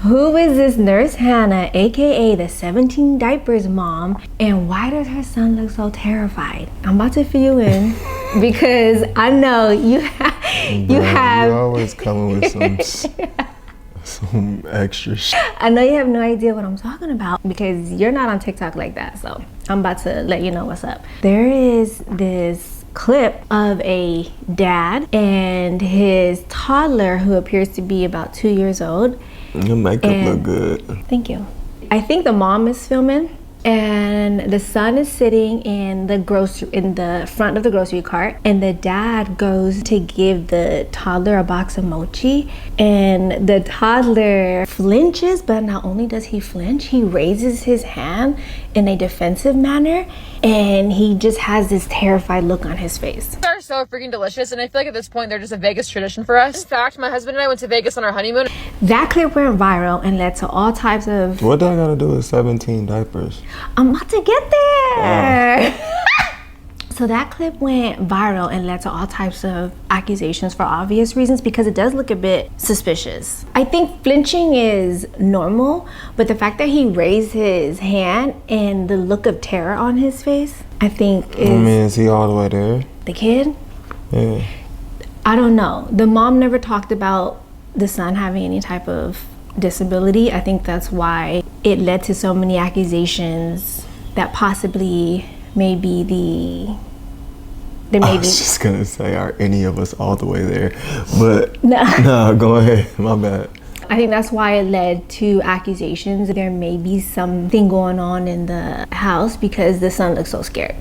Who is this nurse Hannah, aka the 17 Diapers Mom, and why does her son look so terrified? I'm about to fill you in because I know you have. You always coming with some extra shit. I know you have no idea what I'm talking about because you're not on TikTok like that. So I'm about to let you know what's up. There is this clip of a dad and his toddler who appears to be about 2 years old. Your makeup look good. Thank you. I think the mom is filming and the son is sitting in the front of the grocery cart, and the dad goes to give the toddler a box of mochi, and the toddler flinches, but not only does he flinch, he raises his hand in a defensive manner, and he just has this terrified look on his face. They're so freaking delicious, and I feel like at this point they're just a Vegas tradition for us. In fact, my husband and I went to Vegas on our honeymoon. That clip went viral and led to all types of... What do I gotta do with 17 diapers? I'm about to get there. So that clip went viral and led to all types of accusations for obvious reasons because it does look a bit suspicious. I think flinching is normal, but the fact that he raised his hand and the look of terror on his face, I think is... I mean, is he all the way there? The kid? Yeah. I don't know. The mom never talked about the son having any type of disability. I think that's why it led to so many accusations that possibly maybe I was just gonna say, are any of us all the way there? But no, go ahead, my bad. I think that's why it led to accusations. There may be something going on in the house because the son looks so scared.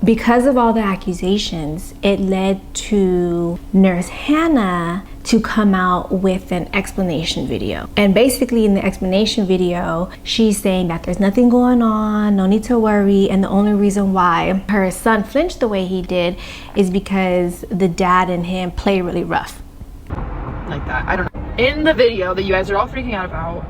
Because of all the accusations, it led to Nurse Hannah to come out with an explanation video. And basically in the explanation video, she's saying that there's nothing going on, no need to worry, and the only reason why her son flinched the way he did is because the dad and him play really rough. Like that, I don't know. In the video that you guys are all freaking out about,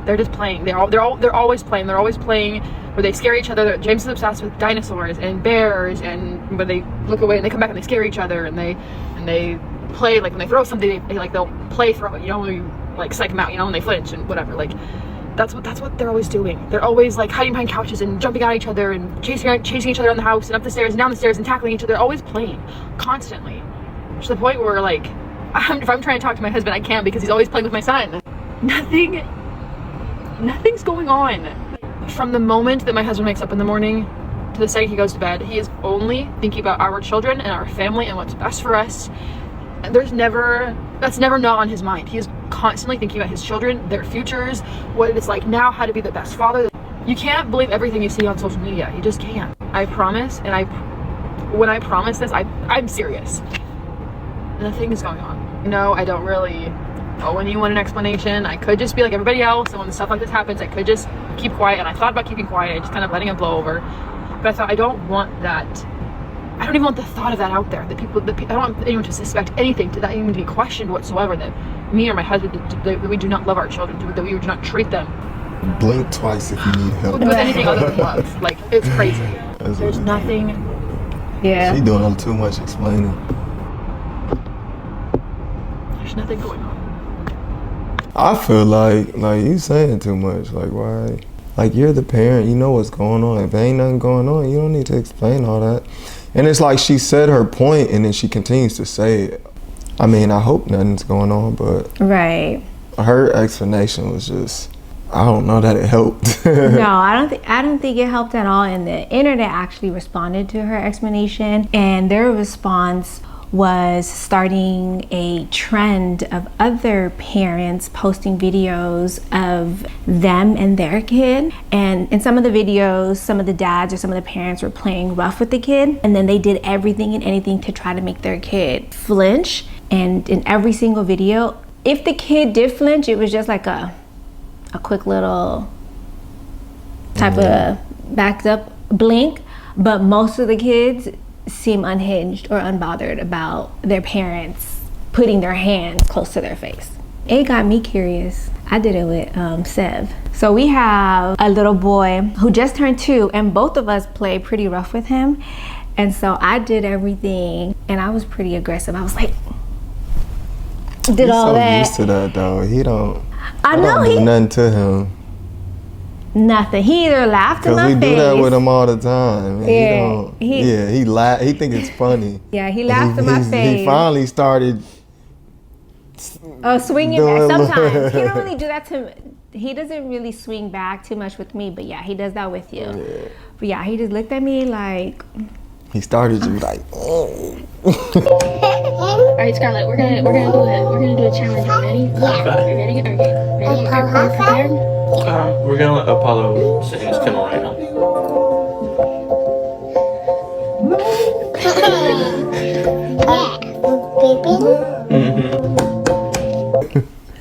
they're just playing. They're always playing. They're always playing where they scare each other. James is obsessed with dinosaurs and bears, and when they look away and they come back and they scare each other, and they play, like when they throw something, they'll play throw it, you know, when you like psych them out, you know, and they flinch and whatever. Like that's what they're always doing. They're always like hiding behind couches and jumping at each other and chasing each other on the house and up the stairs and down the stairs and tackling each other. They're always playing constantly, to the point where like if I'm trying to talk to my husband, I can't because he's always playing with my son. Nothing's going on. From the moment that my husband wakes up in the morning to the second he goes to bed, he is only thinking about our children and our family and what's best for us. And that's never not on his mind. He is constantly thinking about his children, their futures, what it's like now, how to be the best father. You can't believe everything you see on social media. You just can't. I promise, and when I promise this, I'm serious. Nothing is going on. You know, I don't really owe anyone an explanation. I could just be like everybody else, and when stuff like this happens, I could just keep quiet. And I thought about keeping quiet, just kind of letting it blow over. But I thought, I don't want that. I don't even want the thought of that out there. I don't want anyone to suspect anything, to that even be questioned whatsoever, that me or my husband, that we do not love our children, that we do not treat them. Blink twice if you need help. With anything other than love. Like, it's crazy. There's nothing. Yeah. She doing too much explaining. There's nothing going on. I feel like you saying too much. Like, why? Like, you're the parent, you know what's going on. If there ain't nothing going on, you don't need to explain all that. And it's like she said her point and then she continues to say it. I mean, I hope nothing's going on, but Right. her explanation was just, I don't know that it helped. No, I don't think it helped at all. And the internet actually responded to her explanation, and their response was starting a trend of other parents posting videos of them and their kid. And in some of the videos, some of the dads or some of the parents were playing rough with the kid, and then they did everything and anything to try to make their kid flinch. And in every single video, if the kid did flinch, it was just like a quick little type of backed up blink. But most of the kids seem unhinged or unbothered about their parents putting their hands close to their face. It got me curious. I did it with Sev. So we have a little boy who just turned 2, and both of us play pretty rough with him. And so I did everything, and I was pretty aggressive. I was like, did He's all so that. used to that though. He don't. I know don't do nothing to him. Nothing. He either laughed in Cause my we face. do that with him all the time. And Yeah, he laugh. He think it's funny. Yeah, he laughed in my face. He finally started. Swinging doing back. Sometimes he don't really do that to. He doesn't really swing back too much with me, but yeah, he does that with you. Yeah. But yeah, he just looked at me like. He started to be like. Oh. All right, Scarlett, we're gonna do a challenge. You ready? Yeah. You ready? Okay. Ready? Are you prepared? We're gonna let Apollo sing his channel right now.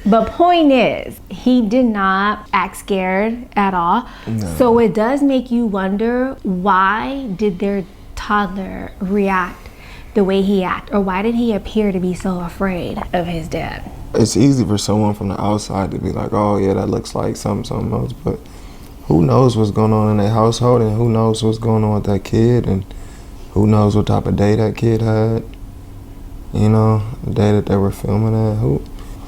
But point is, he did not act scared at all. No. So it does make you wonder, why did their toddler react the way he acted, or why did he appear to be so afraid of his dad? It's easy for someone from the outside to be like, oh yeah, that looks like something else, but who knows what's going on in their household, and who knows what's going on with that kid, and who knows what type of day that kid had, you know, the day that they were filming at.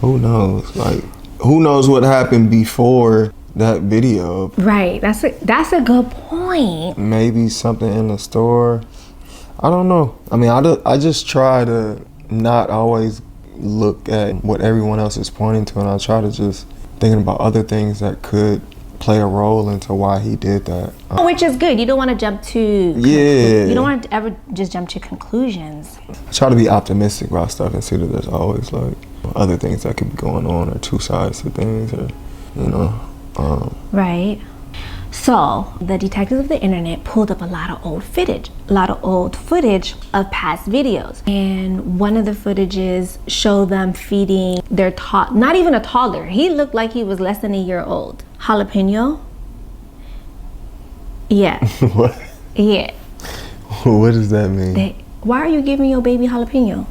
Who knows? Like, who knows what happened before that video? Right, that's a good point. Maybe something in the store. I don't know. I mean, I just try to not always look at what everyone else is pointing to, and I try to just thinking about other things that could play a role into why he did that. Which is good. You don't want to jump to you don't want to ever just jump to conclusions. I try to be optimistic about stuff and see that there's always like other things that could be going on, or two sides to things, or you know. Right. So the detectives of the internet pulled up a lot of old footage of past videos, and one of the footages showed them feeding their not even a toddler. He looked like he was less than a year old. Jalapeno. Yeah. What? Yeah. What does that mean? Why are you giving your baby jalapeno?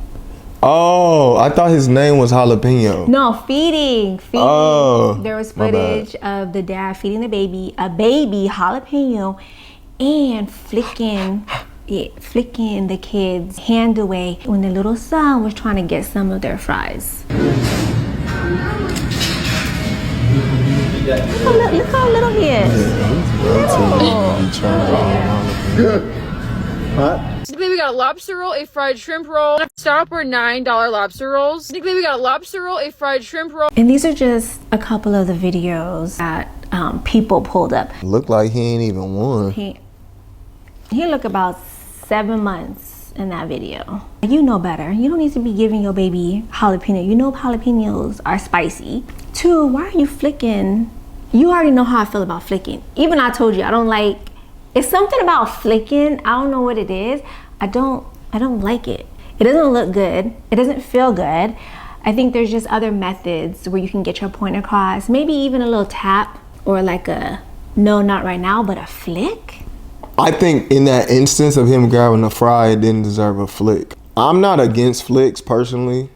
Oh, I thought his name was Jalapeno. No, feeding. Oh, there was my bad. footage of the dad feeding a baby jalapeno, and flicking the kid's hand away when the little son was trying to get some of their fries. Look how little he is. Basically, we got a lobster roll, a fried shrimp roll. Stop were $9 lobster rolls. Basically, we got a lobster roll, a fried shrimp roll. And these are just a couple of the videos that people pulled up. Looked like he ain't even won. He looked about 7 months in that video. You know better. You don't need to be giving your baby jalapeno. You know jalapenos are spicy. 2, why are you flicking? You already know how I feel about flicking. Even I told you, I don't like. It's something about flicking. I don't know what it is. I don't like it. It doesn't look good. It doesn't feel good. I think there's just other methods where you can get your point across. Maybe even a little tap, or like a no, not right now, but a flick. I think in that instance of him grabbing the fry, it didn't deserve a flick. I'm not against flicks personally,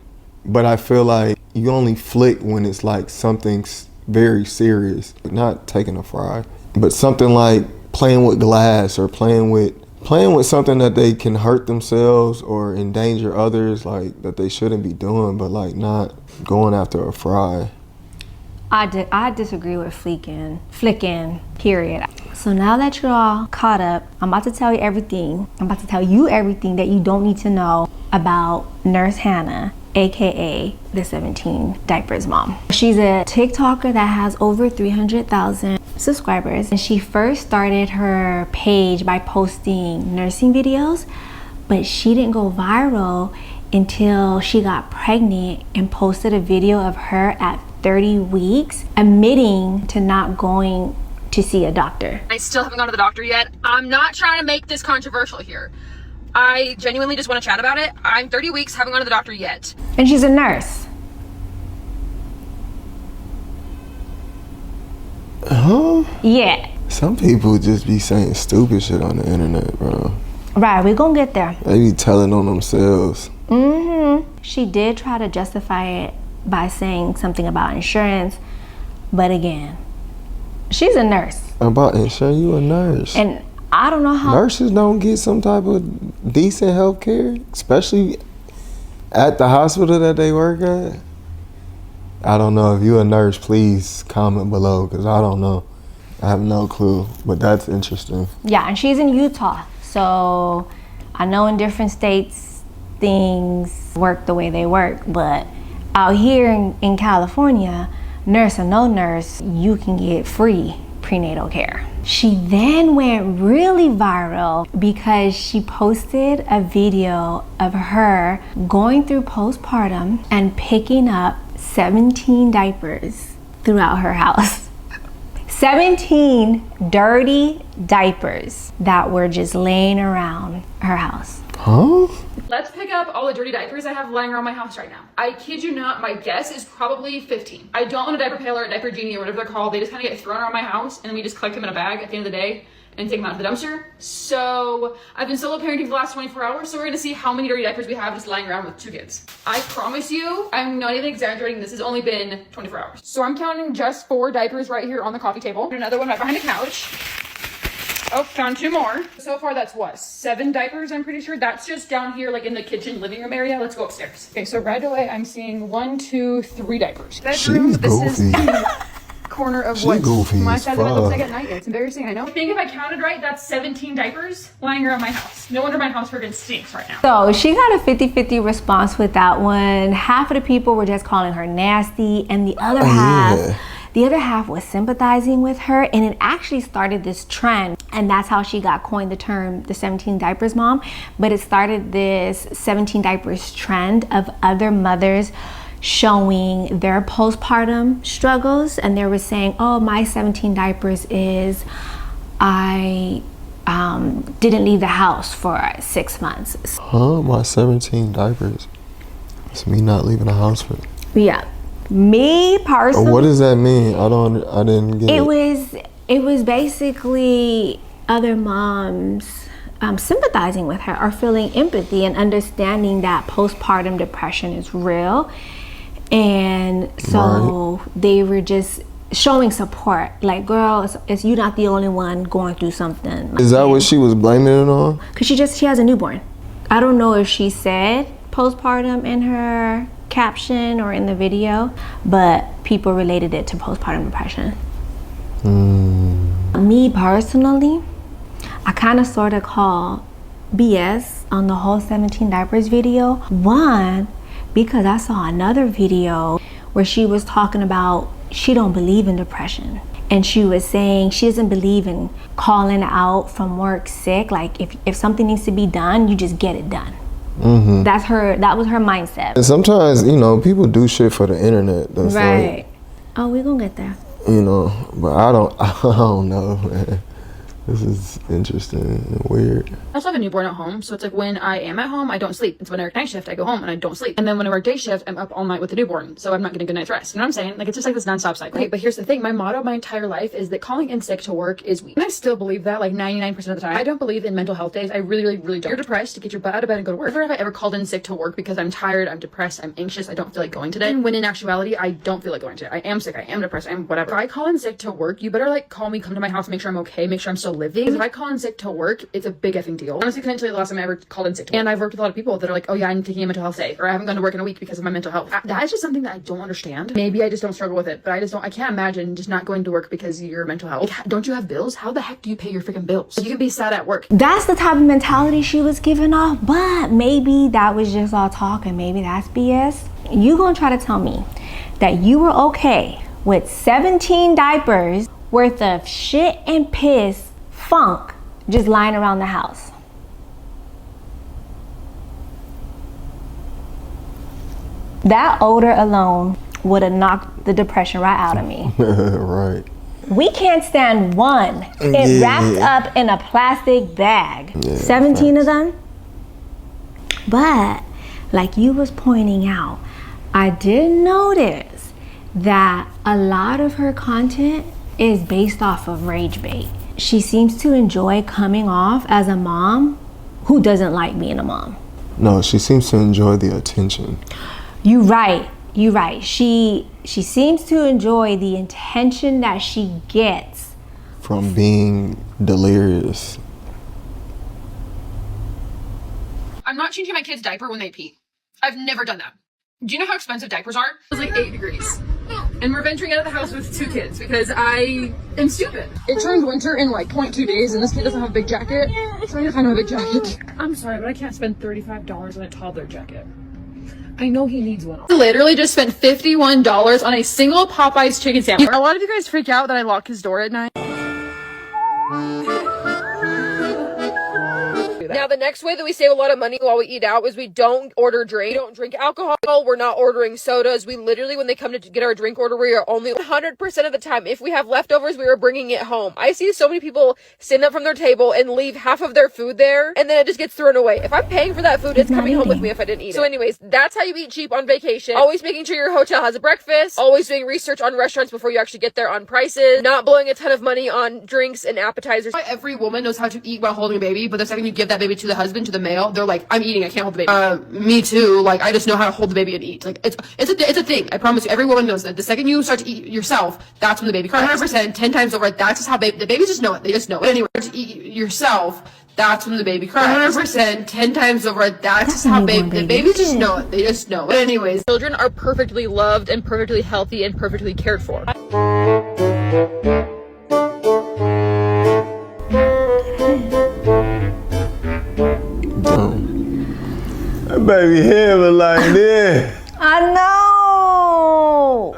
but I feel like you only flick when it's like something very serious. Not taking a fry, but something like playing with glass, or playing with something that they can hurt themselves or endanger others, like that they shouldn't be doing, but like not going after a fry. I disagree with flicking, period. So now that you're all caught up, I'm about to tell you everything. I'm about to tell you everything that you don't need to know about Nurse Hannah, aka the 17 Diapers Mom. She's a TikToker that has over 300,000 subscribers, and she first started her page by posting nursing videos, but she didn't go viral until she got pregnant and posted a video of her at 30 weeks admitting to not going to see a doctor. I still haven't gone to the doctor yet. I'm not trying to make this controversial here. I genuinely just want to chat about it. I'm 30 weeks, haven't gone to the doctor yet. And she's a nurse. Huh? Yeah. Some people just be saying stupid shit on the internet, bro. Right, we're gonna get there. They be telling on themselves. She did try to justify it by saying something about insurance, but again, she's a nurse. About insurance? You a nurse. And I don't know how. Nurses don't get some type of decent health care, especially at the hospital that they work at. I don't know. If you're a nurse, please comment below, because I don't know. I have no clue, but that's interesting. Yeah, and she's in Utah. So I know in different states, things work the way they work. But out here in California, nurse or no nurse, you can get free prenatal care. She then went really viral because she posted a video of her going through postpartum and picking up 17 diapers throughout her house. 17 dirty diapers that were just laying around her house. Huh? Let's pick up all the dirty diapers I have lying around my house right now. I kid you not, my guess is probably 15. I don't own a diaper pail or a diaper genie or whatever they're called. They just kind of get thrown around my house and then we just collect them in a bag at the end of the day and take them out to the dumpster. So I've been solo parenting for the last 24 hours, so we're gonna see how many dirty diapers we have just lying around with 2 kids. I promise you, I'm not even exaggerating, this has only been 24 hours. So I'm counting just 4 diapers right here on the coffee table. Another one right behind the couch. Oh, found 2 more. So far, that's what? 7 diapers, I'm pretty sure. That's just down here, like in the kitchen, living room area. Let's go upstairs. Okay, so right away, I'm seeing 1, 2, 3 diapers. Bedroom, She's this goofy. is the corner of She what goofy my as size of it looks fuck. like at night. It's embarrassing, I know. I think if I counted right, that's 17 diapers lying around my house. No wonder my house freaking stinks right now. So she got a 50-50 response with that one. Half of the people were just calling her nasty, and the other half was sympathizing with her, and it actually started this trend, and that's how she got coined the term the 17 Diapers Mom. But it started this 17 diapers trend of other mothers showing their postpartum struggles, and they were saying, oh, my 17 diapers is I didn't leave the house for 6 months. Huh? My 17 diapers. It's me not leaving the house for. Yeah, me personally. What does that mean? I didn't get it. It was basically other moms sympathizing with her or feeling empathy and understanding that postpartum depression is real. And so they were just showing support. Like, girl, it's you not the only one going through something. Is that what she was blaming it on? Because she has a newborn. I don't know if she said postpartum in her caption or in the video, but people related it to postpartum depression. Me personally, I kind of sort of call BS on the whole 17 diapers video. One, because I saw another video where she was talking about she don't believe in depression. And she was saying she doesn't believe in calling out from work sick. Like if something needs to be done, you just get it done. That was her mindset. And sometimes, people do shit for the internet. That's Right. Oh, we gonna get there. But I don't know, man. This is interesting and weird. I also have a newborn at home, so it's like when I am at home, I don't sleep. It's when I work night shift, I go home and I don't sleep. And then when I work day shift, I'm up all night with the newborn, so I'm not getting a good night's rest. You know what I'm saying? Like, it's just like this nonstop cycle. Right? But here's the thing, my motto my entire life is that calling in sick to work is weak. And I still believe that, like 99% of the time. I don't believe in mental health days. I really don't. You're depressed to get your butt out of bed and go to work. Never have I ever called in sick to work because I'm tired, I'm depressed, I'm anxious, I don't feel like going today. And when in actuality, I don't feel like going today. I am sick, I am depressed, I am whatever. If I call in sick to work, you better like call me, come to my house, make sure I'm okay, make sure I'm still living. Because if I call in sick to work, it's a big effing deal. Honestly, can't tell you the last time I ever called in sick to work. And I've worked with a lot of people that are like, oh yeah, I'm taking a mental health day, or I haven't gone to work in a week because of my mental health. That is just something that I don't understand. Maybe I just don't struggle with it, but I can't imagine just not going to work because of your mental health. Don't you have bills? How the heck do you pay your freaking bills? You can be sad at work. That's the type of mentality she was giving off, but maybe that was just all talk and maybe that's BS. You gonna try to tell me that you were okay with 17 diapers worth of shit and piss funk just lying around the house? That odor alone would have knocked the depression right out of me. Right. We can't stand one. It wrapped up in a plastic bag. 17 of them. But like you was pointing out, I did notice that a lot of her content is based off of rage bait. She seems to enjoy coming off as a mom who doesn't like being a mom. No, she seems to enjoy the attention. You're right. She seems to enjoy the attention that she gets from being delirious. I'm not changing my kid's diaper when they pee. I've never done that. Do you know how expensive diapers are? It's like 8 degrees. And we're venturing out of the house with 2 kids because I am stupid. It turned winter in like 0.2 days and this kid doesn't have a big jacket. So I need to find him a big jacket. I'm sorry, but I can't spend $35 on a toddler jacket. I know he needs one. I literally just spent $51 on a single Popeye's chicken sandwich. A lot of you guys freak out that I lock his door at night. Now, the next way that we save a lot of money while we eat out is we don't order drink. We don't drink alcohol. We're not ordering sodas. We literally, when they come to get our drink order, we are only 100% of the time. If we have leftovers, we are bringing it home. I see so many people stand up from their table and leave half of their food there, and then it just gets thrown away. If I'm paying for that food, it's coming home with me if I didn't eat it. So anyways, that's how you eat cheap on vacation. Always making sure your hotel has a breakfast. Always doing research on restaurants before you actually get there on prices. Not blowing a ton of money on drinks and appetizers. Every woman knows how to eat while holding a baby, but the second you give that baby to the husband, to the male, they're like, I'm eating, I can't hold the baby. Me too. Like, I just know how to hold the baby and eat. Like, it's a thing. I promise you, every woman knows that. The second you start to eat yourself, that's when the baby cries. 100%, 10 times over, that's just how the babies just know it. They just know it. Anyway, to eat yourself, that's when the baby cries. 100%, 10 times over, that's just how the babies just know it. They just know it. But anyways, children are perfectly loved and perfectly healthy and perfectly cared for. That baby head was like this. I know.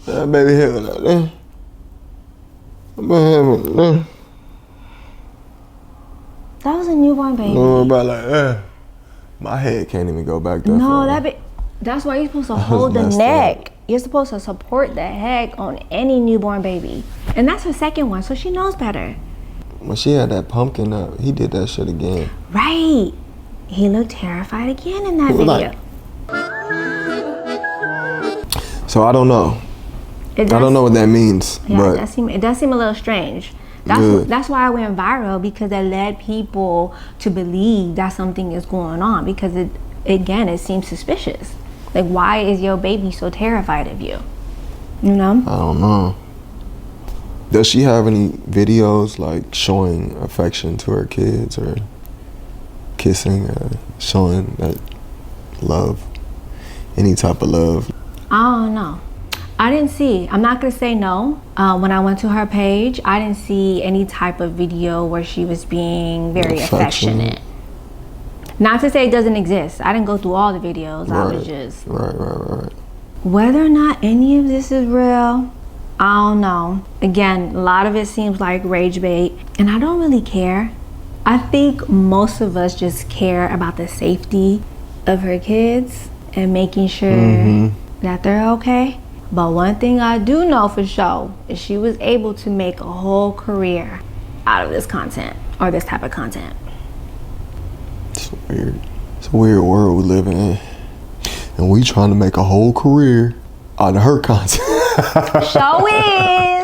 That baby head was like this. That baby head was like this. That was a newborn baby. No, about like that. My head can't even go back there. No, that's why you're supposed to hold the neck. You're supposed to support the heck on any newborn baby. And that's her second one, so she knows better. When she had that pumpkin up, he did that shit again. Right. He looked terrified again in that video. So I don't know. I don't know what that means. Yeah, but it does seem a little strange. That's why I went viral, because it led people to believe that something is going on, because it seems suspicious. Like, why is your baby so terrified of you? You know? I don't know. Does she have any videos like showing affection to her kids, or kissing, or showing that love, any type of love? I don't know. I didn't see. I'm not gonna say no. When I went to her page, I didn't see any type of video where she was being very affectionate. Not to say it doesn't exist. I didn't go through all the videos. Right. I was just Right. Whether or not any of this is real, I don't know. Again, a lot of it seems like rage bait, and I don't really care. I think most of us just care about the safety of her kids and making sure that they're okay. But one thing I do know for sure is she was able to make a whole career out of this content, or this type of content. It's weird. It's a weird world we live in. And we trying to make a whole career out of her content. Show is.